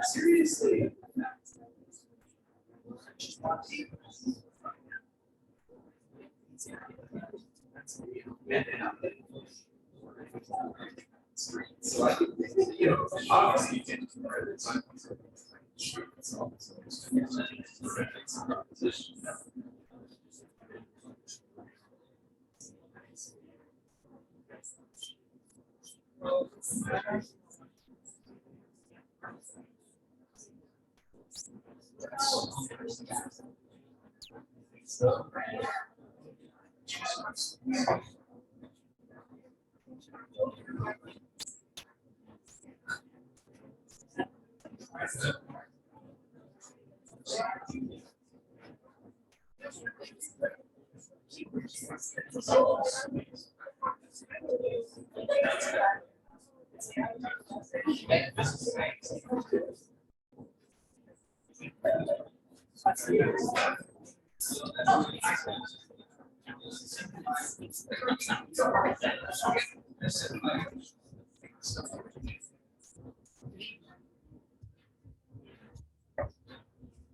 Seriously. So I think, you know, obviously you can compare the time.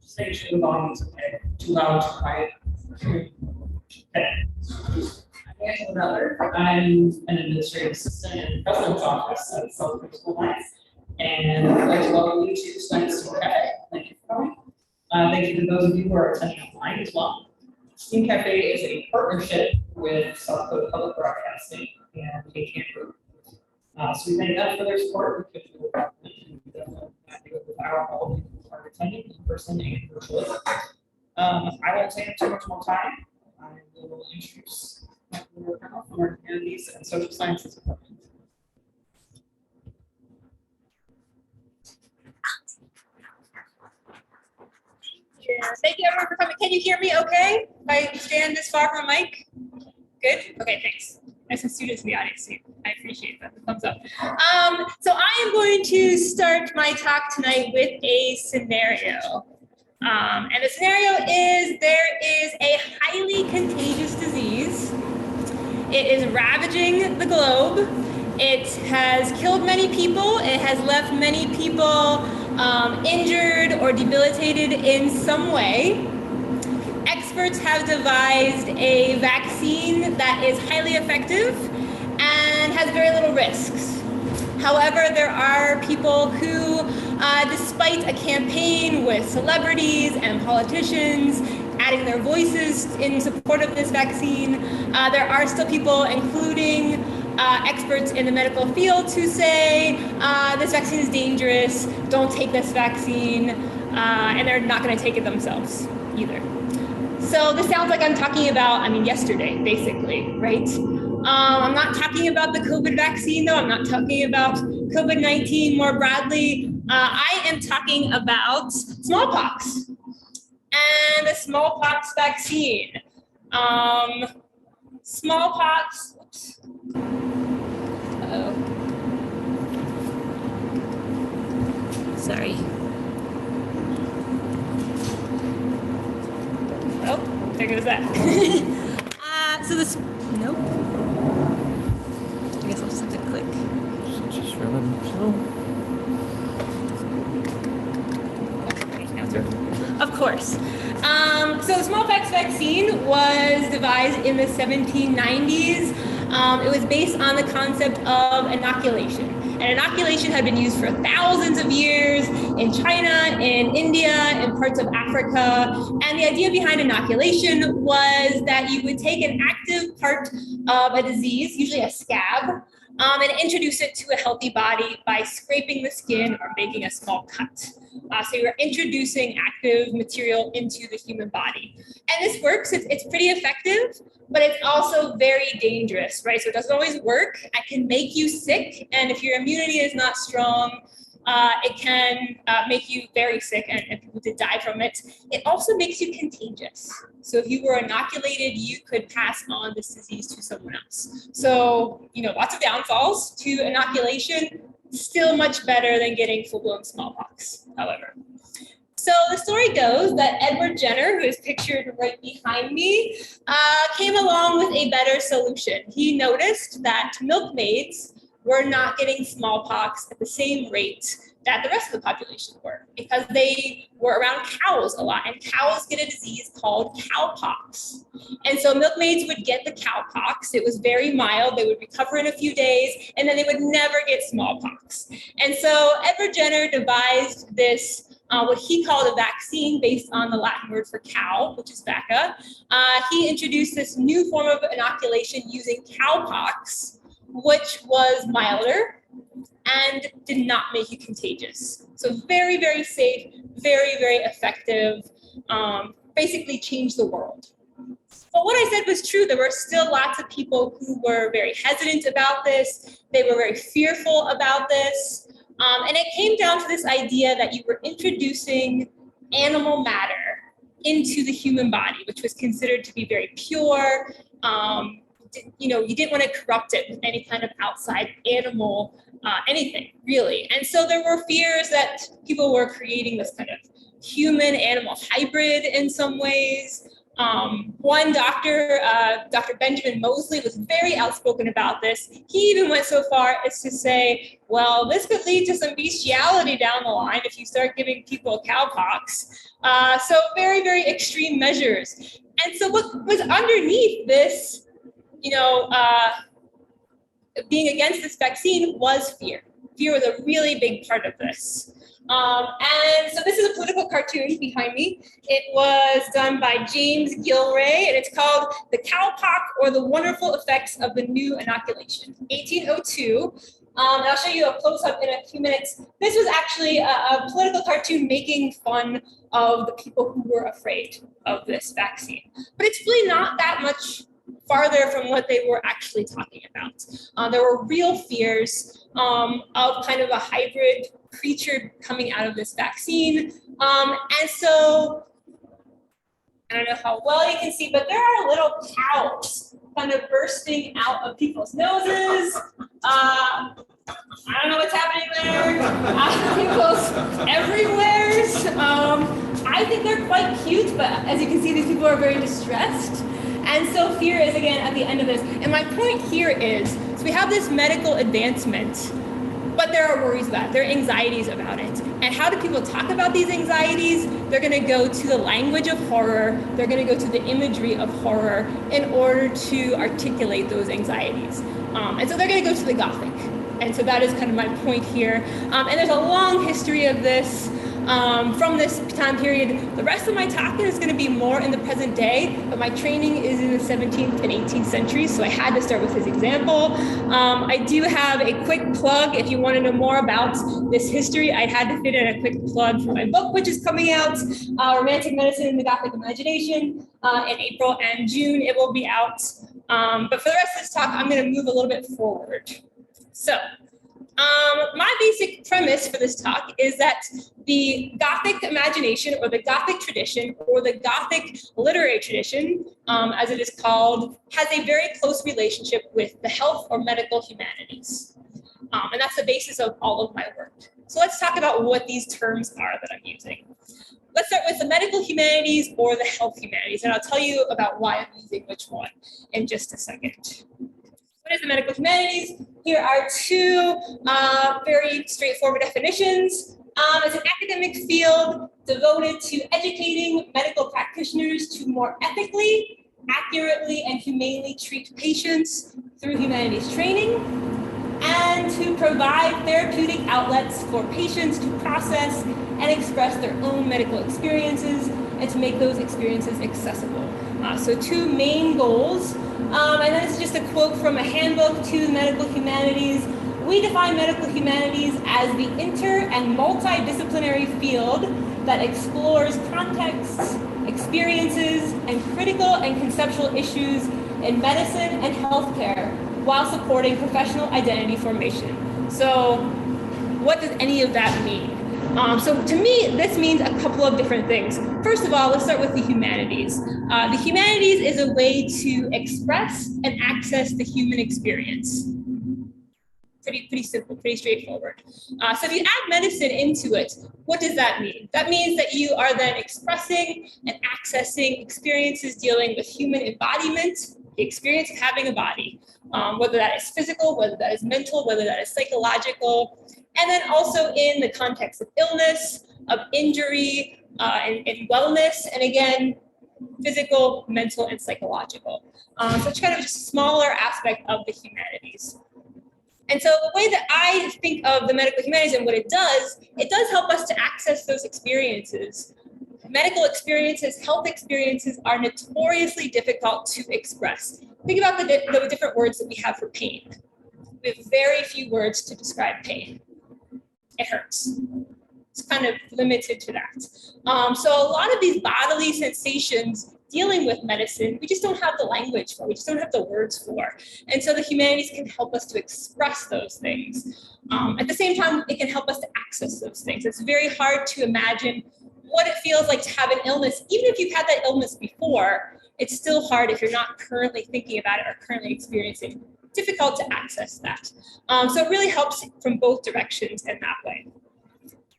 Station volumes okay. Too loud, too quiet. Okay. I'm an administrative assistant in the president's office at South Dakota Mines, and I'd like to welcome you to tonight's Steam Cafe. Thank you for coming. Thank you to those of you who are attending online as well. Steam Cafe is a partnership with South Dakota Public Broadcasting and Uncanny Group. So we thank them for their support. We could do with all of you who are attending in person and virtually. I won't take too much more time. I will introduce Kremmel from our Humanities and Social Sciences Department. Yeah, thank you everyone for coming. Can you hear me okay? If I stand this far from a mic? Good? Okay, thanks. I have some students in the audience, so I appreciate that. The thumbs up. So I am going to start my talk tonight with a scenario. And the scenario is there is a highly contagious disease. It is ravaging the globe. It has killed many people. It has left many people injured or debilitated in some way. Experts have devised a vaccine that is highly effective and has very little risks. However, there are people who, despite a campaign with celebrities and politicians adding their voices in support of this vaccine, there are still people, including experts in the medical field who say this vaccine is dangerous, don't take this vaccine, and they're not going to take it themselves either. So this sounds like I'm talking about, yesterday, basically, right? I'm not talking about the COVID vaccine, though. I'm not talking about COVID-19 more broadly. I am talking about smallpox and the smallpox vaccine. Smallpox, oops. Uh-oh. Sorry. Oh, there goes that. So this, nope. I guess I'll just have to click. Just remember. Okay, now it's working. Of course. So the smallpox vaccine was devised in the 1790s. It was based on the concept of inoculation. And inoculation had been used for thousands of years in China, in India, in parts of Africa. And the idea behind inoculation was that you would take an active part of a disease, usually a scab, and introduce it to a healthy body by scraping the skin or making a small cut. So you're introducing active material into the human body. And this works, it's pretty effective, but it's also very dangerous, right? So it doesn't always work. It can make you sick, and if your immunity is not strong, it can make you very sick, and people did die from it. It also makes you contagious. So if you were inoculated, you could pass on this disease to someone else. So, lots of downfalls to inoculation, still much better than getting full-blown smallpox, however. So the story goes that Edward Jenner, who is pictured right behind me, came along with a better solution. He noticed that milkmaids were not getting smallpox at the same rate that the rest of the population were, because they were around cows a lot, and cows get a disease called cowpox. And so milkmaids would get the cowpox. It was very mild. They would recover in a few days, and then they would never get smallpox. And so Edward Jenner devised this what he called a vaccine based on the Latin word for cow, which is vacca. He introduced this new form of inoculation using cowpox, which was milder and did not make you contagious. So very, very safe, very, very effective, basically changed the world. But what I said was true. There were still lots of people who were very hesitant about this. They were very fearful about this. And it came down to this idea that you were introducing animal matter into the human body, which was considered to be very pure. You didn't want to corrupt it with any kind of outside animal, anything really. And so there were fears that people were creating this kind of human-animal hybrid in some ways. One doctor, Dr. Benjamin Mosley, was very outspoken about this. He even went so far as to say, well, this could lead to some bestiality down the line if you start giving people cowpox. So very, very extreme measures. And so what was underneath this, being against this vaccine was fear. Fear was a really big part of this. And so this is a political cartoon behind me. It was done by James Gilray, and it's called The Cowpox or the Wonderful Effects of the New Inoculation, 1802. And I'll show you a close-up in a few minutes. This was actually a political cartoon making fun of the people who were afraid of this vaccine. But it's really not that much farther from what they were actually talking about. There were real fears of kind of a hybrid creature coming out of this vaccine. And so, I don't know how well you can see, but there are little cows kind of bursting out of people's noses. I don't know what's happening there. People's everywhere. I think they're quite cute, but as you can see, these people are very distressed. And so fear is, again, at the end of this. And my point here is, so we have this medical advancement, but there are worries about it. There are anxieties about it. And how do people talk about these anxieties? They're going to go to the language of horror. They're going to go to the imagery of horror in order to articulate those anxieties. And so they're going to go to the Gothic. And so that is kind of my point here. And there's a long history of this. from this time period. The rest of my talk is going to be more in the present day, but my training is in the 17th and 18th centuries, so I had to start with his example. I do have a quick plug if you want to know more about this history. I had to fit in a quick plug for my book, which is coming out, Romantic Medicine in the Gothic Imagination, in April and June. It will be out. But for the rest of this talk, I'm going to move a little bit forward. So, my basic premise for this talk is that the Gothic imagination, or the Gothic tradition, or the Gothic literary tradition, as it is called, has a very close relationship with the health or medical humanities. And that's the basis of all of my work. So let's talk about what these terms are that I'm using. Let's start with the medical humanities or the health humanities, and I'll tell you about why I'm using which one in just a second. What is the medical humanities? Here are two very straightforward definitions. It's an academic field devoted to educating medical practitioners to more ethically, accurately, and humanely treat patients through humanities training, and to provide therapeutic outlets for patients to process and express their own medical experiences and to make those experiences accessible. So two main goals. And this is just a quote from a handbook to the medical humanities. We define medical humanities as the inter and multidisciplinary field that explores contexts, experiences, and critical and conceptual issues in medicine and healthcare while supporting professional identity formation. So what does any of that mean? So to me, this means a couple of different things. First of all, let's start with the humanities. The humanities is a way to express and access the human experience. Pretty simple, pretty straightforward. So if you add medicine into it, what does that mean? That means that you are then expressing and accessing experiences dealing with human embodiment, the experience of having a body, whether that is physical, whether that is mental, whether that is psychological, and then also in the context of illness, of injury, and wellness, and again, physical, mental, and psychological. So it's kind of just a smaller aspect of the humanities. And so the way that I think of the medical humanities and what it does help us to access those experiences. Medical experiences, health experiences are notoriously difficult to express. Think about the different words that we have for pain. We have very few words to describe pain. It hurts. It's kind of limited to that. So a lot of these bodily sensations dealing with medicine, we just don't have the language for, we just don't have the words for. And so the humanities can help us to express those things. At the same time, it can help us to access those things. It's very hard to imagine what it feels like to have an illness. Even if you've had that illness before, it's still hard if you're not currently thinking about it or currently experiencing. Difficult to access that. So it really helps from both directions in that way.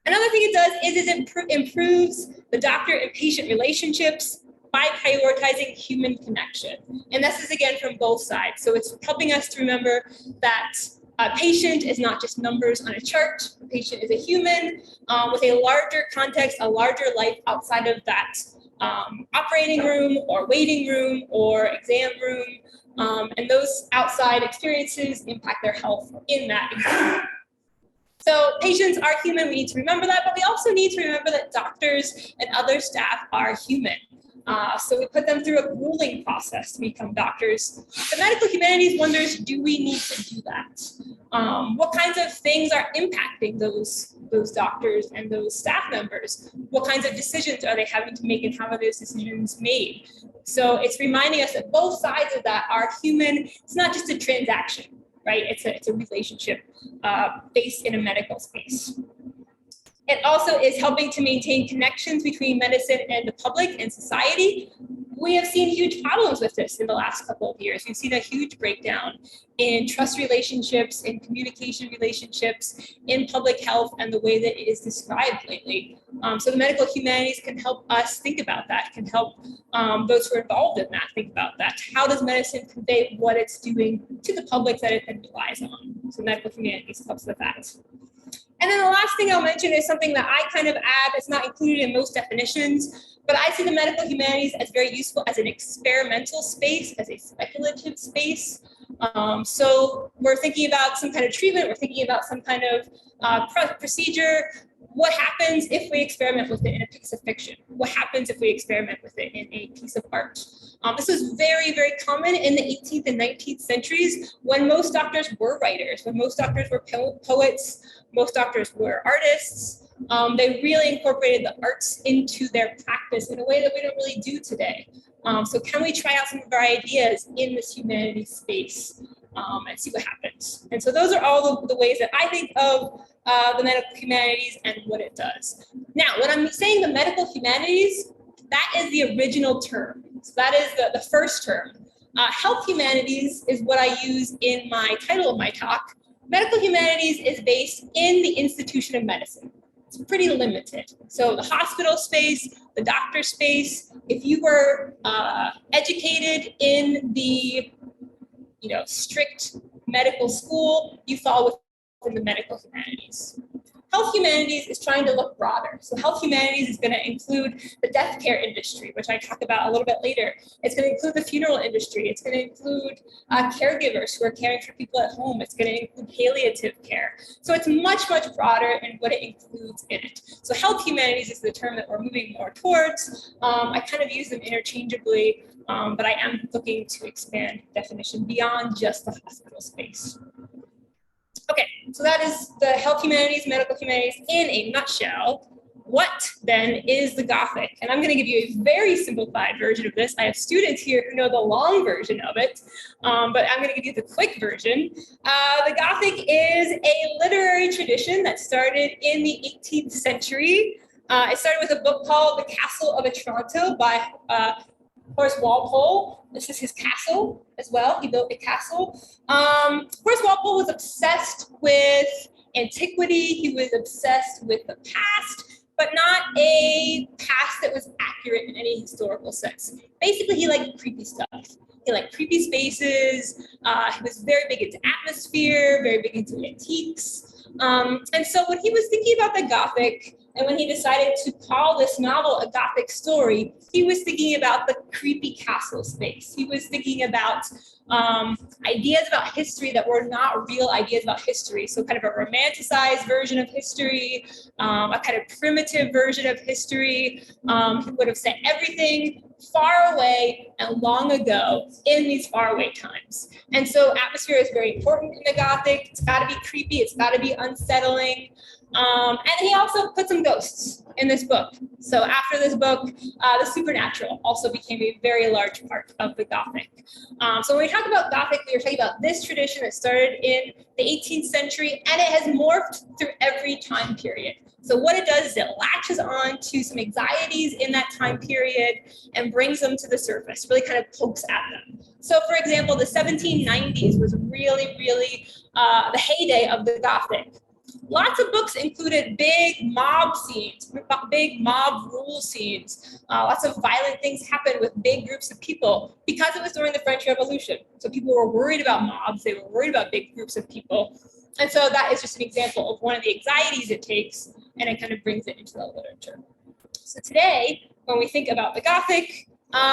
Another thing it does is it improves the doctor and patient relationships by prioritizing human connection. And this is again from both sides. So it's helping us to remember that a patient is not just numbers on a chart. A patient is a human with a larger context, a larger life outside of that operating room or waiting room or exam room. And those outside experiences impact their health in that exam. So patients are human, we need to remember that, but we also need to remember that doctors and other staff are human. So we put them through a grueling process to become doctors. The medical humanities wonders, do we need to do that? What kinds of things are impacting those doctors and those staff members? What kinds of decisions are they having to make and how are those decisions made? So it's reminding us that both sides of that are human. It's not just a transaction, right? It's a relationship based in a medical space. It also is helping to maintain connections between medicine and the public and society. We have seen huge problems with this in the last couple of years. We've seen a huge breakdown in trust relationships, in communication relationships, in public health, and the way that it is described lately. So the medical humanities can help us think about that, can help those who are involved in that think about that. How does medicine convey what it's doing to the public that it then relies on? So medical humanities helps with that. And then the last thing I'll mention is something that I kind of add, it's not included in most definitions, but I see the medical humanities as very useful as an experimental space, as a speculative space. So we're thinking about some kind of treatment, we're thinking about some kind of procedure. what happens if we experiment with it in a piece of fiction? What happens if we experiment with it in a piece of art? This was very, very common in the 18th and 19th centuries when most doctors were writers, when most doctors were poets, most doctors were artists. They really incorporated the arts into their practice in a way that we don't really do today. So can we try out some of our ideas in this humanities space and see what happens? And so those are all the ways that I think of the medical humanities and what it does. Now, when I'm saying the medical humanities, that is the original term. So that is the first term. Health humanities is what I use in my title of my talk. Medical humanities is based in the institution of medicine. It's pretty limited. So the hospital space, the doctor space, if you were educated in the strict medical school, you fall within the medical humanities. Health humanities is trying to look broader. So health humanities is going to include the death care industry, which I talk about a little bit later. It's going to include the funeral industry. It's going to include caregivers who are caring for people at home. It's going to include palliative care. So it's much, much broader in what it includes in it. So health humanities is the term that we're moving more towards. I kind of use them interchangeably, but I am looking to expand definition beyond just the hospital space. Okay, so that is the health humanities, medical humanities in a nutshell. What then is the Gothic? And I'm going to give you a very simplified version of this. I have students here who know the long version of it, but I'm going to give you the quick version. The Gothic is a literary tradition that started in the 18th century. It started with a book called The Castle of Otranto by Horace Walpole. This is his castle as well. He built a castle. Horace Walpole was obsessed with antiquity. He was obsessed with the past, but not a past that was accurate in any historical sense. Basically, he liked creepy stuff. He liked creepy spaces. He was very big into atmosphere, very big into antiques. And so when he was thinking about the Gothic, and when he decided to call this novel a Gothic story, he was thinking about the creepy castle space. He was thinking about ideas about history that were not real ideas about history. So kind of a romanticized version of history, a kind of primitive version of history. He would have set everything far away and long ago in these faraway times. And so atmosphere is very important in the Gothic. It's got to be creepy. It's got to be unsettling. And he also put some ghosts in this book. So after this book, the supernatural also became a very large part of the Gothic. So when we talk about Gothic, we are talking about this tradition that started in the 18th century, and it has morphed through every time period. So what it does is it latches on to some anxieties in that time period and brings them to the surface, really kind of pokes at them. So for example, the 1790s was really, really the heyday of the Gothic. Lots of books included big mob scenes, big mob rule scenes. Lots of violent things happened with big groups of people because it was during the French Revolution. So people were worried about mobs. They were worried about big groups of people. And so that is just an example of one of the anxieties it takes, and it kind of brings it into the literature. So today, when we think about the Gothic,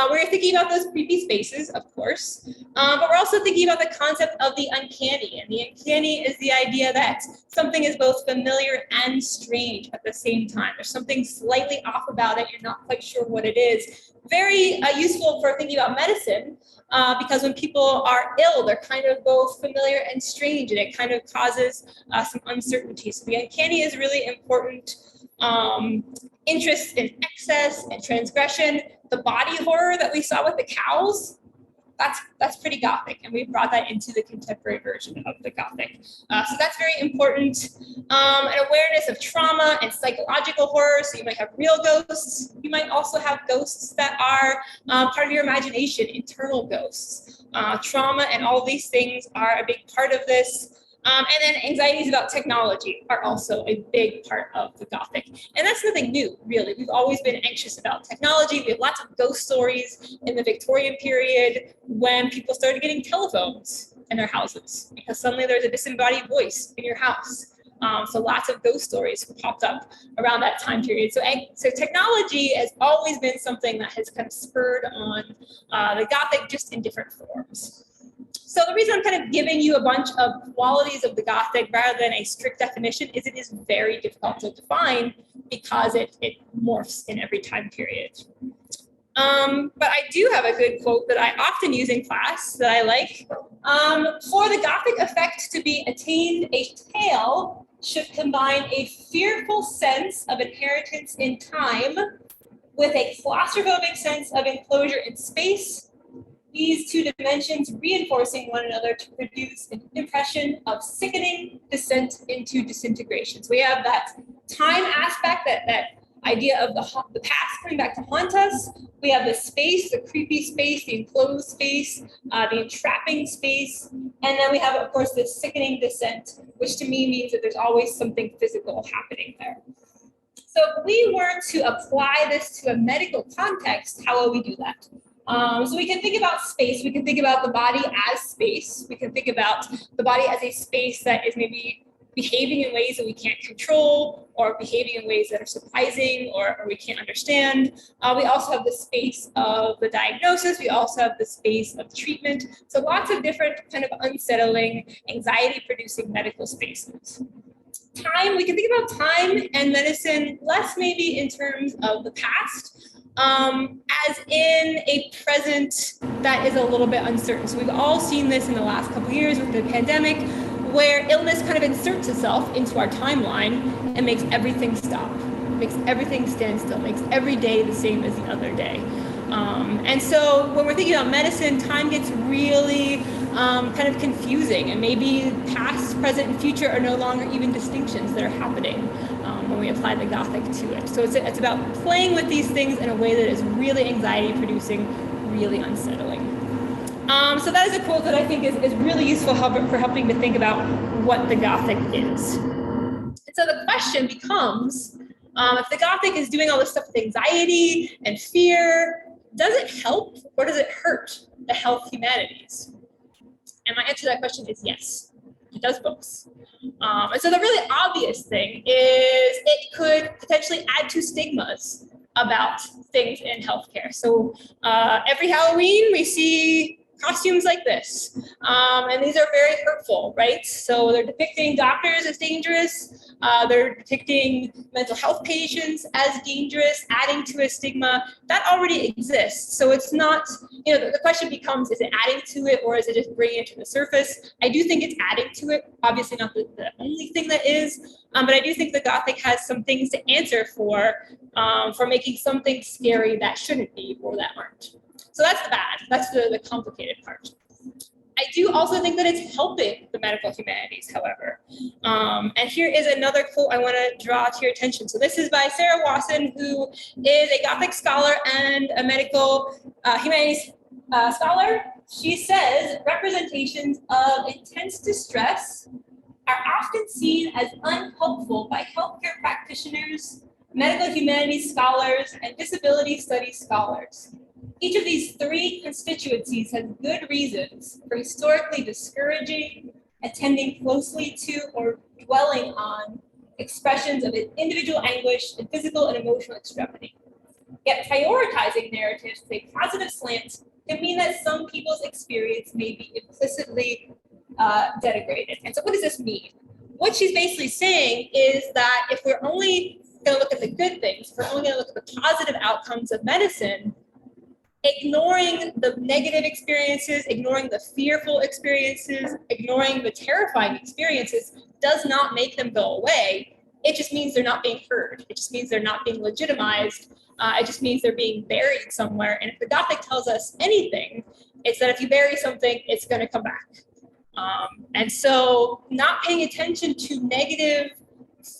we're thinking about those creepy spaces, of course, but we're also thinking about the concept of the uncanny. And the uncanny is the idea that something is both familiar and strange at the same time. There's something slightly off about it. You're not quite sure what it is. Very useful for thinking about medicine, because when people are ill, they're kind of both familiar and strange, and it kind of causes some uncertainty. So the uncanny is really important. Interest in excess and transgression. The body horror that we saw with the cows, that's pretty Gothic, and we brought that into the contemporary version of the Gothic. So that's very important. An awareness of trauma and psychological horror. So you might have real ghosts. You might also have ghosts that are part of your imagination, internal ghosts. Trauma and all these things are a big part of this. And then anxieties about technology are also a big part of the Gothic. And that's nothing new, really. We've always been anxious about technology. We have lots of ghost stories in the Victorian period when people started getting telephones in their houses because suddenly there's a disembodied voice in your house. So lots of ghost stories popped up around that time period. So technology has always been something that has kind of spurred on the Gothic, just in different forms. So the reason I'm kind of giving you a bunch of qualities of the Gothic rather than a strict definition is it is very difficult to define because it morphs in every time period. But I do have a good quote that I often use in class that I like. For the Gothic effect to be attained, a tale should combine a fearful sense of inheritance in time with a claustrophobic sense of enclosure in space, these two dimensions reinforcing one another to produce an impression of sickening descent into disintegration. So we have that time aspect, that idea of the past coming back to haunt us. We have the space, the creepy space, the enclosed space, the entrapping space. And then we have, of course, this sickening descent, which to me means that there's always something physical happening there. So if we were to apply this to a medical context, how will we do that? So we can think about space. We can think about the body as space. We can think about the body as a space that is maybe behaving in ways that we can't control, or behaving in ways that are surprising or we can't understand. We also have the space of the diagnosis. We also have the space of treatment. So lots of different kind of unsettling, anxiety-producing medical spaces. Time, we can think about time and medicine less maybe in terms of the past, as in a present that is a little bit uncertain. So we've all seen this in the last couple of years with the pandemic, where illness kind of inserts itself into our timeline and makes everything stop, makes everything stand still, makes every day the same as the other day. And so when we're thinking about medicine, time gets really kind of confusing, and maybe past, present, and future are no longer even distinctions that are happening when we apply the Gothic to it. So it's about playing with these things in a way that is really anxiety-producing, really unsettling. So that is a quote that I think is really useful for helping to think about what the Gothic is. And so the question becomes, if the Gothic is doing all this stuff with anxiety and fear, does it help or does it hurt the health humanities? And my answer to that question is yes, it does both. And so the really obvious thing is it could potentially add to stigmas about things in healthcare. So every Halloween we see costumes like this, and these are very hurtful, right? So they're depicting doctors as dangerous, they're depicting mental health patients as dangerous, adding to a stigma that already exists. So it's not, the question becomes, is it adding to it or is it just bringing it to the surface? I do think it's adding to it, obviously not the only thing that is, but I do think the Gothic has some things to answer for making something scary that shouldn't be or that aren't. So that's the bad, that's the complicated part. I do also think that it's helping the medical humanities, however. And here is another quote I want to draw to your attention. So this is by Sarah Wasson, who is a Gothic scholar and a medical humanities scholar. She says, representations of intense distress are often seen as unhelpful by healthcare practitioners, medical humanities scholars, and disability studies scholars. Each of these three constituencies has good reasons for historically discouraging, attending closely to, or dwelling on expressions of individual anguish and physical and emotional extremity. Yet prioritizing narratives with a positive slant can mean that some people's experience may be implicitly denigrated. And so what does this mean? What she's basically saying is that if we're only going to look at the good things, if we're only going to look at the positive outcomes of medicine, ignoring the negative experiences, ignoring the fearful experiences, ignoring the terrifying experiences does not make them go away. It just means they're not being heard. It just means they're not being legitimized. It just means they're being buried somewhere. And if the Gothic tells us anything, it's that if you bury something, it's going to come back. And so not paying attention to negative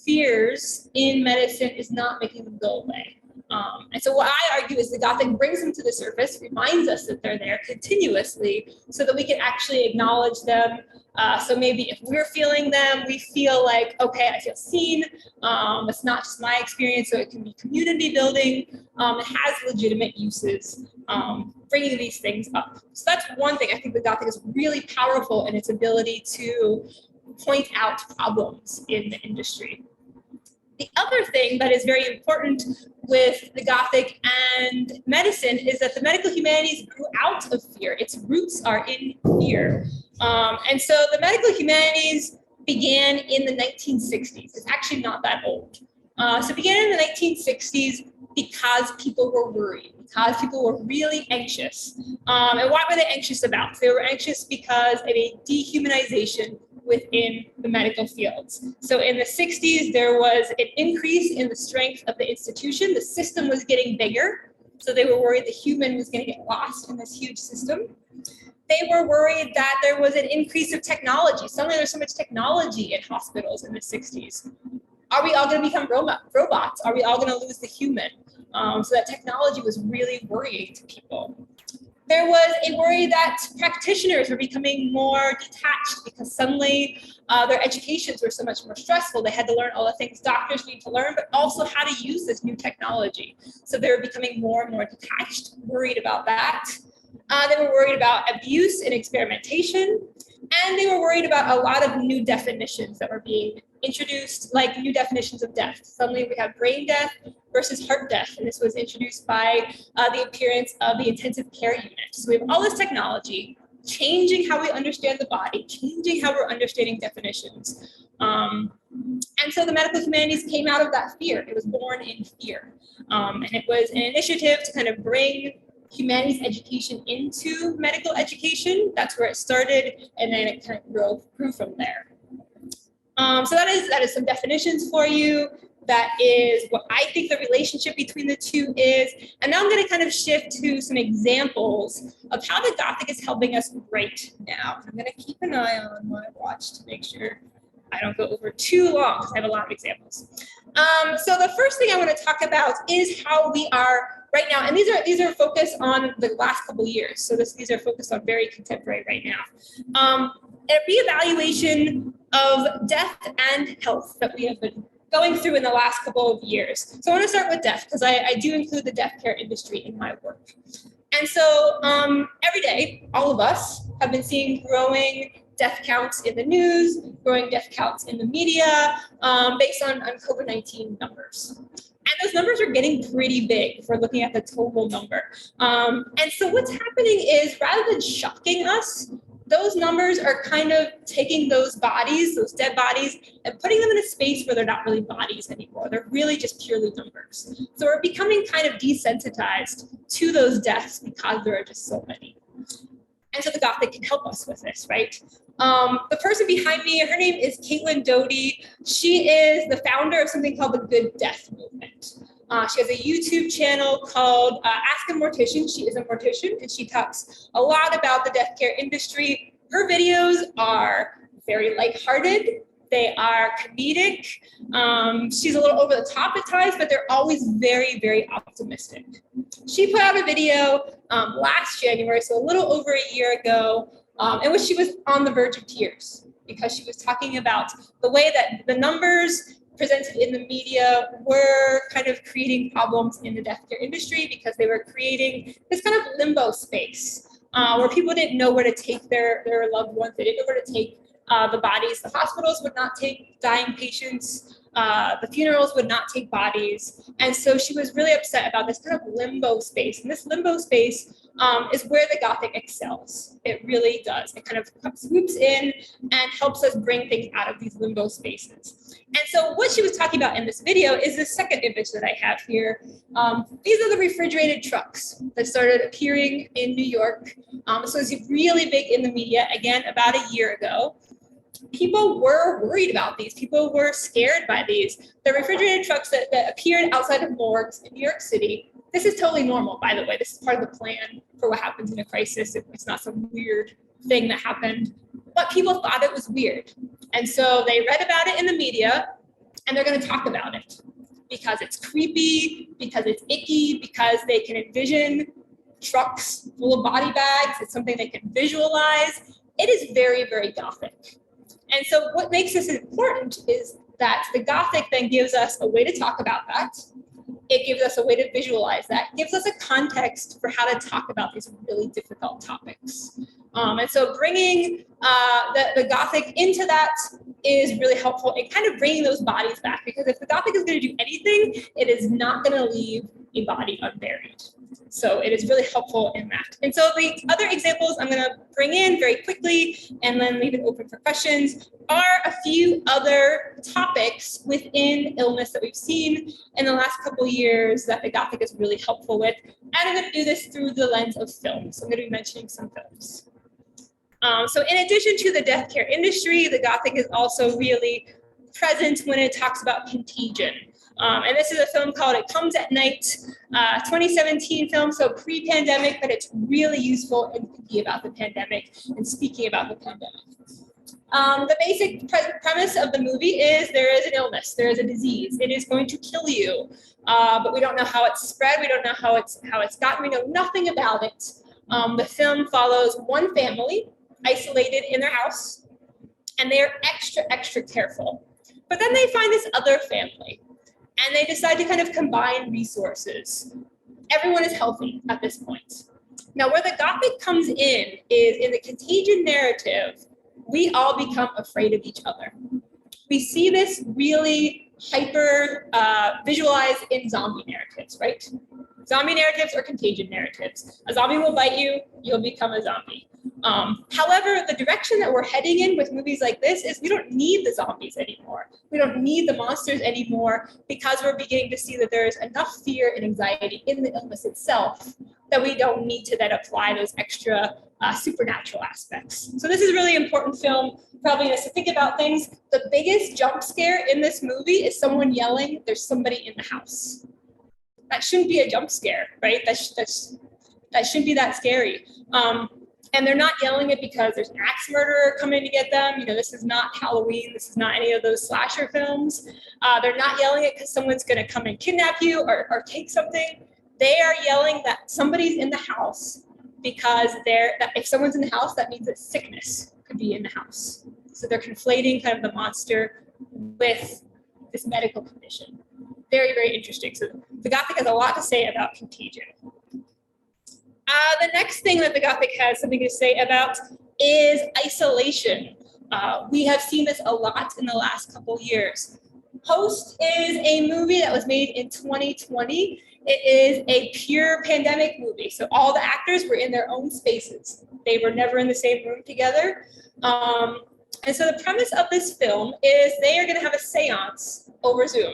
fears in medicine is not making them go away. And so what I argue is the Gothic brings them to the surface, reminds us that they're there continuously so that we can actually acknowledge them. So maybe if we're feeling them, we feel like, okay, I feel seen. It's not just my experience, so it can be community building. It has legitimate uses, bringing these things up. So that's one thing. I think the Gothic is really powerful in its ability to point out problems in the industry. The other thing that is very important with the Gothic and medicine is that the medical humanities grew out of fear. Its roots are in fear. And so the medical humanities began in the 1960s. It's actually not that old. So it began in the 1960s because people were worried, because people were really anxious. And what were they anxious about? They were anxious because of a dehumanization within the medical fields. So in the 60s, there was an increase in the strength of the institution. The system was getting bigger. So they were worried the human was going to get lost in this huge system. They were worried that there was an increase of technology. Suddenly there's so much technology in hospitals in the 60s. Are we all going to become robots? Are we all going to lose the human? So that technology was really worrying to people. There was a worry that practitioners were becoming more detached because suddenly their educations were so much more stressful. They had to learn all the things doctors need to learn, but also how to use this new technology. So they were becoming more and more detached, worried about that. They were worried about abuse and experimentation. And they were worried about a lot of new definitions that were being introduced, like new definitions of death. Suddenly we have brain death versus heart death. And this was introduced by the appearance of the intensive care unit. So we have all this technology changing how we understand the body, changing how we're understanding definitions. And so the medical humanities came out of that fear. It was born in fear. And it was an initiative to kind of bring humanities education into medical education. That's where it started, and then it kind of grew from there. So that is some definitions for you. That is what I think the relationship between the two is. And now I'm going to kind of shift to some examples of how the Gothic is helping us right now. I'm going to keep an eye on my watch to make sure I don't go over too long because I have a lot of examples. So the first thing I want to talk about is how we are right now, and these are focused on the last couple of years. So these are focused on very contemporary right now. A reevaluation of death and health that we have been going through in the last couple of years. So I want to start with death because I do include the death care industry in my work. And so every day, all of us have been seeing growing death counts in the news, growing death counts in the media based on COVID-19 numbers. And those numbers are getting pretty big if we're looking at the total number. And so what's happening is rather than shocking us, those numbers are kind of taking those bodies, those dead bodies, and putting them in a space where they're not really bodies anymore. They're really just purely numbers. So we're becoming kind of desensitized to those deaths because there are just so many. And so the Gothic can help us with this, right? The person behind me, her name is Caitlin Doty. She is the founder of something called the Good Death Movement. She has a YouTube channel called Ask a Mortician. She is a mortician, and she talks a lot about the death care industry. Her videos are very lighthearted. They are comedic. She's a little over the top at times, but they're always very, very optimistic. She put out a video last January, so a little over a year ago, in which she was on the verge of tears because she was talking about the way that the numbers presented in the media were kind of creating problems in the death care industry because they were creating this kind of limbo space where people didn't know where to take their loved ones. They didn't know where to take the bodies. The hospitals would not take dying patients. The funerals would not take bodies. And so she was really upset about this kind of limbo space. And this limbo space is where the Gothic excels. It really does. It kind of swoops in and helps us bring things out of these limbo spaces. And so what she was talking about in this video is this second image that I have here. These are the refrigerated trucks that started appearing in New York. So it's really big in the media, again, about a year ago. People were worried about these. People were scared by these. The refrigerated trucks that appeared outside of morgues in New York City. This is totally normal, by the way. This is part of the plan for what happens in a crisis. It's not some weird thing that happened. But people thought it was weird. And so they read about it in the media, and they're going to talk about it because it's creepy, because it's icky, because they can envision trucks full of body bags. It's something they can visualize. It is very, very Gothic. And so what makes this important is that the Gothic then gives us a way to talk about that. It gives us a way to visualize that, gives us a context for how to talk about these really difficult topics. And so bringing the Gothic into that is really helpful in kind of bringing those bodies back, because if the Gothic is going to do anything, it is not going to leave a body unburied. So it is really helpful in that. And so the other examples I'm going to bring in very quickly and then leave it open for questions are a few other topics within illness that we've seen in the last couple of years that the Gothic is really helpful with. And I'm going to do this through the lens of film. So I'm going to be mentioning some films. So in addition to the death care industry, the Gothic is also really present when it talks about contagion. And this is a film called It Comes at Night, 2017 film, so pre-pandemic, but it's really useful in thinking about the pandemic and speaking about the pandemic. The basic premise of the movie is there is an illness, there is a disease, it is going to kill you, but we don't know how it's spread, we don't know how it's gotten, we know nothing about it. The film follows one family isolated in their house, and they are extra careful. But then they find this other family, and they decide to kind of combine resources. Everyone is healthy at this point. Now, where the Gothic comes in is in the contagion narrative, we all become afraid of each other. We see this really hyper visualized in zombie narratives, right? Zombie narratives or contagion narratives. A zombie will bite you, you'll become a zombie. However, the direction that we're heading in with movies like this is we don't need the zombies anymore. We don't need the monsters anymore, because we're beginning to see that there's enough fear and anxiety in the illness itself that we don't need to then apply those extra supernatural aspects. So this is a really important film, probably us to think about things. The biggest jump scare in this movie is someone yelling, "There's somebody in the house." That shouldn't be a jump scare, right? That shouldn't be that scary. And they're not yelling it because there's an axe murderer coming to get them. You know, this is not Halloween. This is not any of those slasher films. They're not yelling it because someone's going to come and kidnap you or take something. They are yelling that somebody's in the house because that if someone's in the house, that means that sickness could be in the house. So they're conflating kind of the monster with this medical condition. Very, very interesting. So the Gothic has a lot to say about contagion. The next thing that the Gothic has something to say about is isolation. We have seen this a lot in the last couple years. Host is a movie that was made in 2020. It is a pure pandemic movie. So all the actors were in their own spaces. They were never in the same room together. And so the premise of this film is they are going to have a seance over Zoom.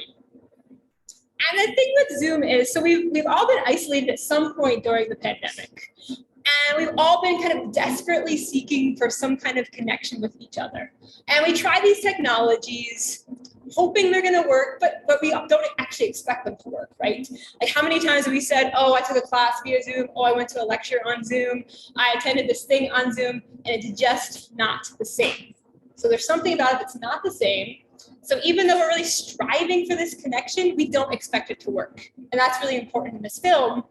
And the thing with Zoom is, so we've all been isolated at some point during the pandemic. And we've all been kind of desperately seeking for some kind of connection with each other. And we try these technologies, hoping they're going to work, but we don't actually expect them to work, right? Like how many times have we said, oh, I took a class via Zoom, oh, I went to a lecture on Zoom, I attended this thing on Zoom, and it's just not the same. So there's something about it that's not the same. So even though we're really striving for this connection, we don't expect it to work. And that's really important in this film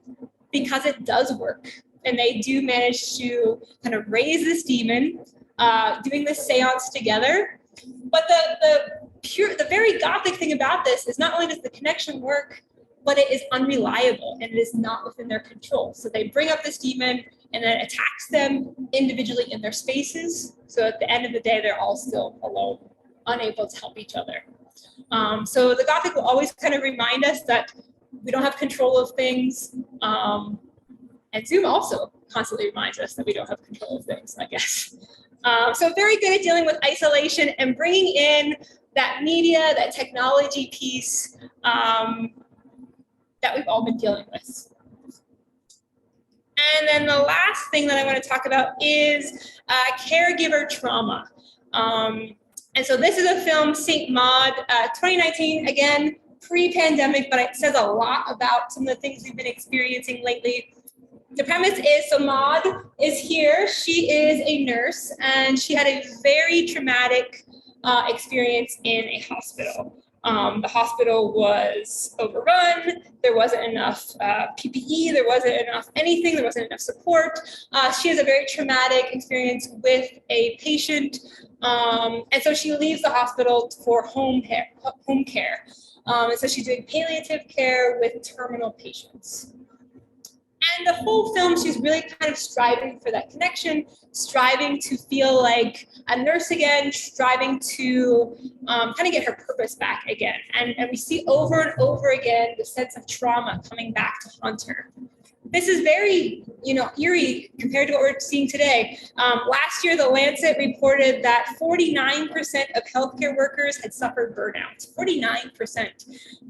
because it does work. And they do manage to kind of raise this demon, doing this seance together. But the very Gothic thing about this is not only does the connection work, but it is unreliable and it is not within their control. So they bring up this demon and then attacks them individually in their spaces. So at the end of the day, they're all still alone, unable to help each other. So the Gothic will always kind of remind us that we don't have control of things. And Zoom also constantly reminds us that we don't have control of things, I guess. So very good at dealing with isolation and bringing in that media, that technology piece that we've all been dealing with. And then the last thing that I want to talk about is caregiver trauma. And so this is a film, St. Maud, 2019, again, pre-pandemic, but it says a lot about some of the things we've been experiencing lately. The premise is, so Maud is here. She is a nurse, and she had a very traumatic experience in a hospital. The hospital was overrun. There wasn't enough PPE. There wasn't enough anything. There wasn't enough support. She has a very traumatic experience with a patient. And so she leaves the hospital for home care. And so she's doing palliative care with terminal patients. And the whole film, she's really kind of striving for that connection, striving to feel like a nurse again, striving to kind of get her purpose back again. And we see over and over again the sense of trauma coming back to haunt her. This is very, eerie compared to what we're seeing today. Last year, The Lancet reported that 49% of healthcare workers had suffered burnout, 49%.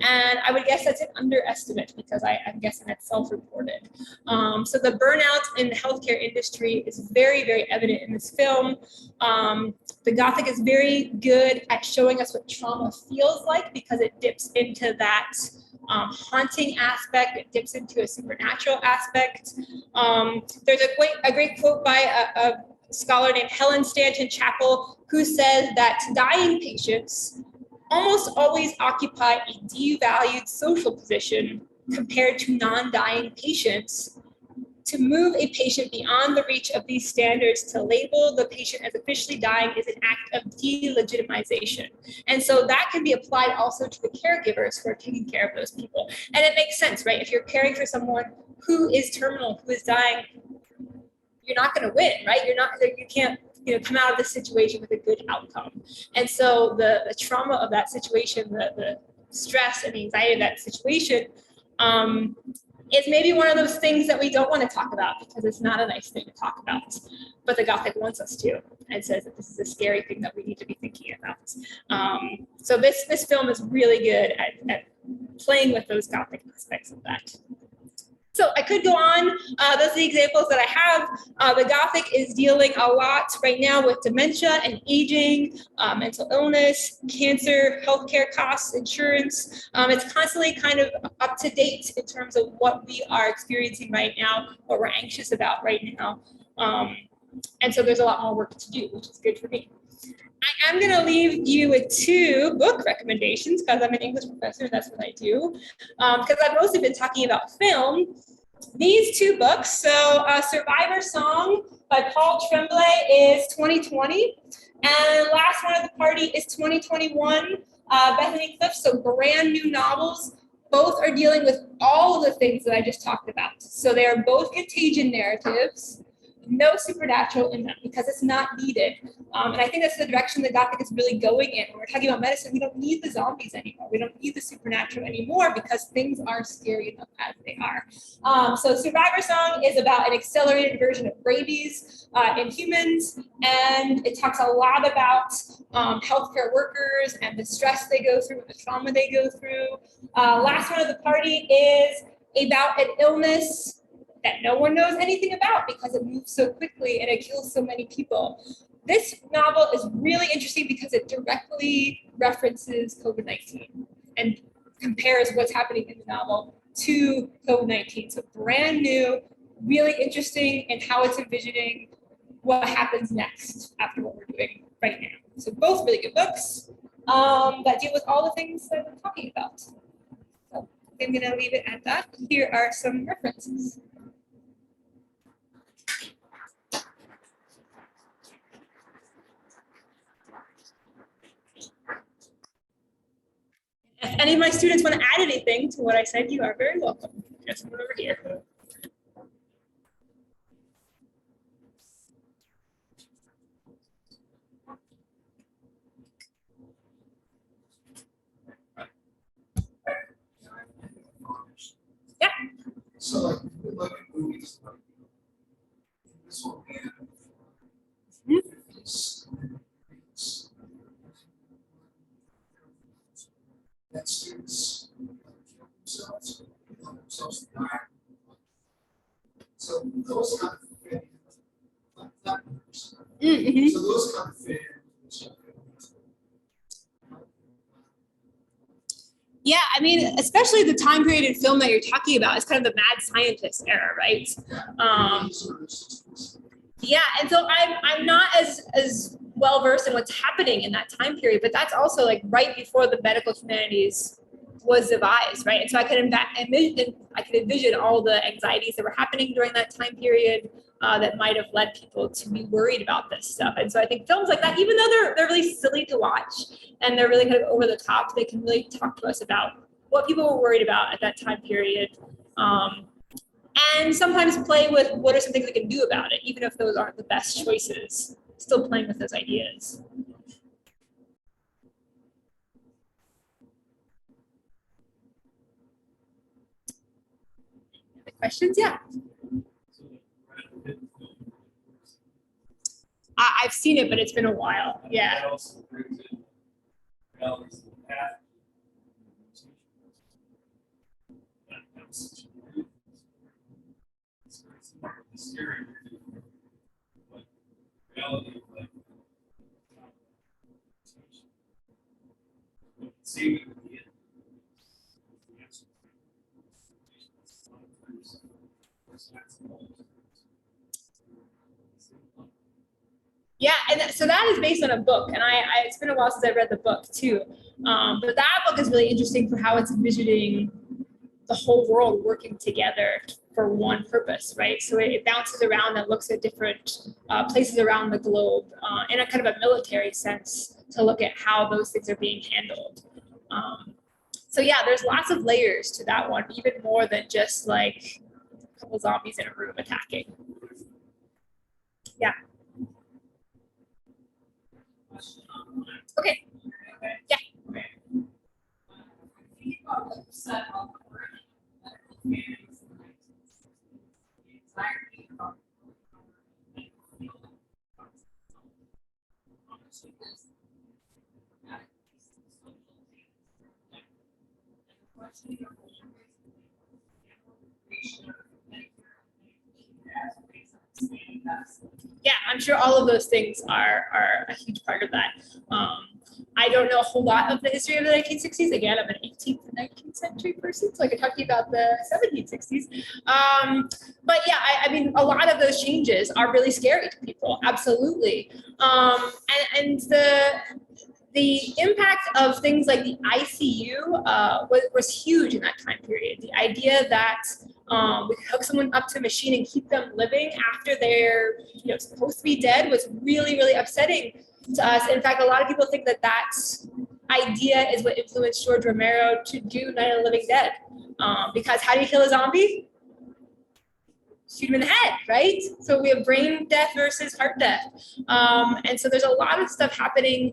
And I would guess that's an underestimate because I'm guessing that's self-reported. So the burnout in the healthcare industry is very, very evident in this film. The Gothic is very good at showing us what trauma feels like because it dips into that haunting aspect, it dips into a supernatural aspect. There's a great quote by a scholar named Helen Stanton Chappell, who says that dying patients almost always occupy a devalued social position compared to non-dying patients. To move a patient beyond the reach of these standards to label the patient as officially dying is an act of delegitimization. And so that can be applied also to the caregivers who are taking care of those people. And it makes sense, right? If you're caring for someone who is terminal, who is dying, you're not going to win, right? You can't come out of this situation with a good outcome. And so the trauma of that situation, the stress and the anxiety of that situation, is maybe one of those things that we don't want to talk about because it's not a nice thing to talk about. But the Gothic wants us to and says that this is a scary thing that we need to be thinking about. So this film is really good at playing with those Gothic aspects of that. So I could go on. Those are the examples that I have. The Gothic is dealing a lot right now with dementia and aging, mental illness, cancer, healthcare costs, insurance. It's constantly kind of up to date in terms of what we are experiencing right now, what we're anxious about right now. And so there's a lot more work to do, which is good for me. I am going to leave you with 2 book recommendations because I'm an English professor and that's what I do. Because I've mostly been talking about film. These 2 books, so Survivor Song by Paul Tremblay is 2020, and Last One at the Party is 2021. Bethany Cliff, so brand new novels. Both are dealing with all of the things that I just talked about. So they are both contagion narratives. No supernatural in them because it's not needed. And I think that's the direction the Gothic is really going in. When we're talking about medicine, we don't need the zombies anymore. We don't need the supernatural anymore because things are scary enough as they are. So Survivor Song is about an accelerated version of rabies in humans. And it talks a lot about healthcare workers and the stress they go through and the trauma they go through. Last One at the Party is about an illness that no one knows anything about because it moves so quickly and it kills so many people. This novel is really interesting because it directly references COVID-19 and compares what's happening in the novel to COVID-19. So brand new, really interesting in how it's envisioning what happens next after what we're doing right now. So both really good books that deal with all the things that I'm talking about. So I'm gonna leave it at that. Here are some references. If any of my students want to add anything to what I said, you are very welcome. Just come over here. Yeah. So like at movies, like this one that students kill themselves to die. So those kind of fit. So those kind of fit. Yeah, I mean, especially the time period in film that you're talking about is kind of the mad scientist era, right? Yeah, and so I'm not as well versed in what's happening in that time period, but that's also like right before the medical humanities was devised, right? And so I could envision all the anxieties that were happening during that time period that might have led people to be worried about this stuff. And so I think films like that, even though they're really silly to watch and they're really kind of over the top, they can really talk to us about what people were worried about at that time period. and sometimes play with what are some things we can do about it, even if those aren't the best choices. Still playing with those ideas. Any questions? Yeah. I've seen it, but it's been a while. Yeah. That also brings in realities of the past. That was such a good- it's scary, but reality of like see it at the end. Yeah, and so that is based on a book, and it's been a while since I read the book too. But that book is really interesting for how it's envisioning the whole world working together for one purpose, right? So it bounces around and looks at different places around the globe in a kind of a military sense to look at how those things are being handled. So yeah, there's lots of layers to that one, even more than just like a couple zombies in a room attacking. Yeah. Okay. Yeah. Yeah, I'm sure all of those things are a huge part of that. I don't know a whole lot of the history of the 1960s. Again, I'm an 18th and 19th century person, so I could talk to you about the 1760s. But yeah, I mean, a lot of those changes are really scary to people, absolutely. And the impact of things like the ICU was huge in that time period. The idea that we could hook someone up to a machine and keep them living after they're supposed to be dead was really, really upsetting to us. In fact, a lot of people think that idea is what influenced George Romero to do Night of the Living Dead. Because how do you kill a zombie? Shoot him in the head, right? So we have brain death versus heart death. And so there's a lot of stuff happening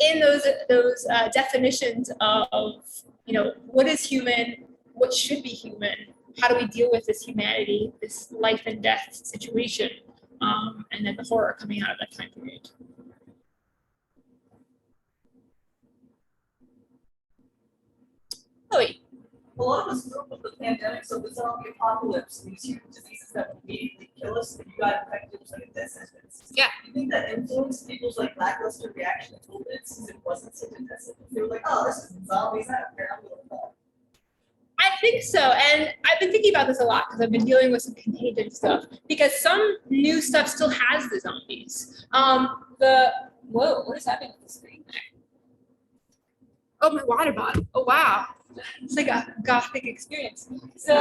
in those definitions of what is human, what should be human, how do we deal with this humanity, this life and death situation, and then the horror coming out of that time period. Oh, wait. A lot of us grew up with the pandemic, so the zombie apocalypse, these huge diseases that would immediately kill us if you got infected with like this. Yeah. Do you think that influenced people's like lackluster reaction to COVID since it wasn't such a death sentence? They were like, oh, this is zombies, I don't care, I'm gonna fall. I think so, and I've been thinking about this a lot because I've been dealing with some contagion stuff. Because some new stuff still has the zombies. Whoa, what is happening with the screen there? Oh, my water bottle. Oh wow, it's like a Gothic experience. So,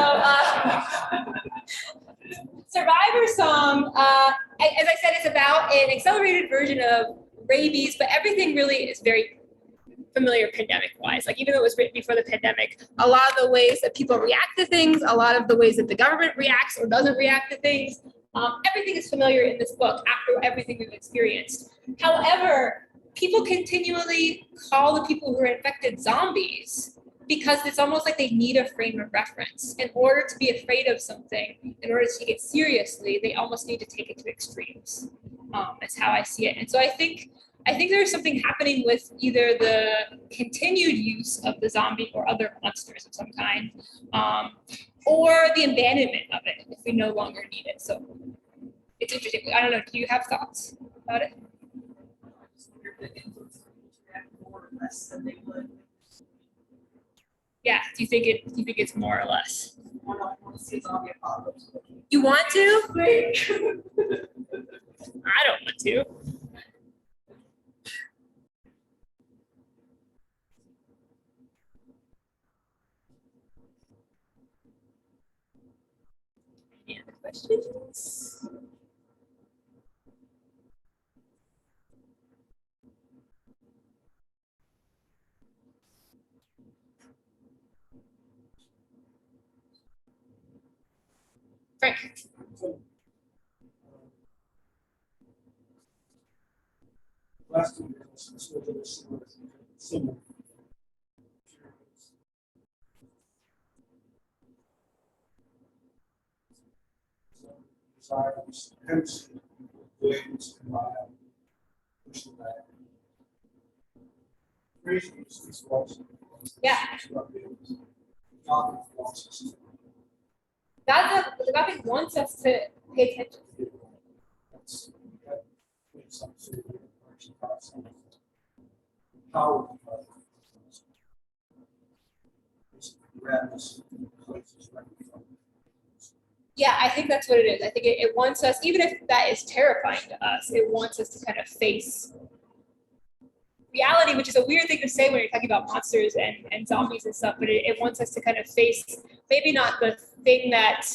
Survivor Song, as I said, it's about an accelerated version of rabies, but everything really is very familiar pandemic-wise. Like even though it was written before the pandemic, a lot of the ways that people react to things, a lot of the ways that the government reacts or doesn't react to things, everything is familiar in this book after everything we've experienced. However, people continually call the people who are infected zombies because it's almost like they need a frame of reference. In order to be afraid of something, in order to take it seriously, they almost need to take it to extremes. That's how I see it. And so I think there's something happening with either the continued use of the zombie or other monsters of some kind, or the abandonment of it if we no longer need it. So it's interesting. I don't know. Do you have thoughts about it? More or less than they would. Yeah. Do you think it's more or less? I want to see a zombie apocalypse. You want to? I don't want to. Any other questions? Frank. Last 2 years, this was similar. Desires, hence, ways to push them back. Reasons, this was. Yeah. The Gothic wants us to pay attention. How Yeah, I think that's what it is. I think it wants us, even if that is terrifying to us, it wants us to kind of face reality, which is a weird thing to say when you're talking about monsters and zombies and stuff, but it wants us to kind of face maybe not the thing that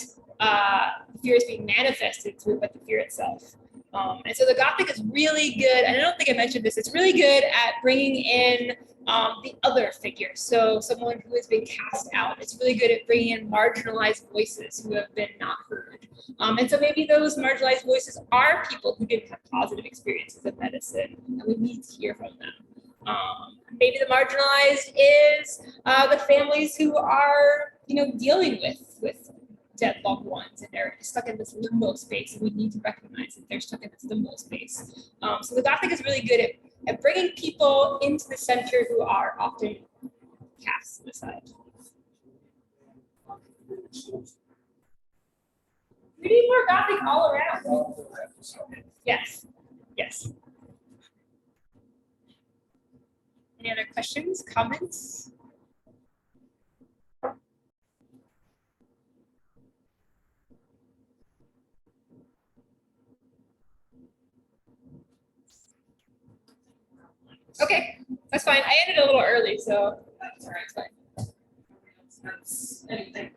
fear is being manifested through, but the fear itself. And so the Gothic is really good, and I don't think I mentioned this, it's really good at bringing in the other figure. So someone who has been cast out. It's really good at bringing in marginalized voices who have been not heard. And so maybe those marginalized voices are people who didn't have positive experiences of medicine, and we need to hear from them. Maybe the marginalized is the families who are, dealing with dead loved ones, and they're stuck in this limbo space, and we need to recognize that they're stuck in this limbo space. So the Gothic is really good at bringing people into the center who are often cast aside. We need more Gothic all around. Yes, yes. Any other questions, comments? Okay, that's fine. I ended a little early, so that's all right. It's fine. That's anything.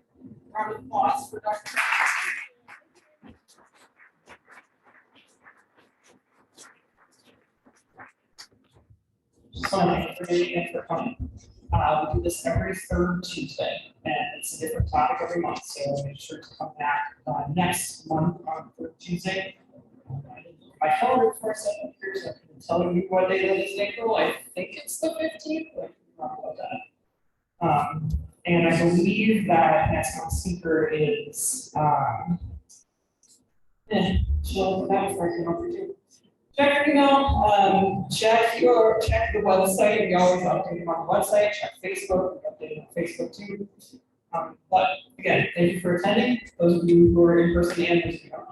Round of applause for Dr. So thank you for coming. We do this every third Tuesday, and it's a different topic every month, so make sure to come back next month on third Tuesday. My calendar before I set up here, so I can tell you what day that is in April. I think it's the 15th, but I'm wrong about that. And I believe that next month's speaker is she'll that was working on for too. Check your email, check the website. We always update them on the website. Check Facebook, we update on Facebook too. But again, thank you for attending. Those of you who are in person and those who are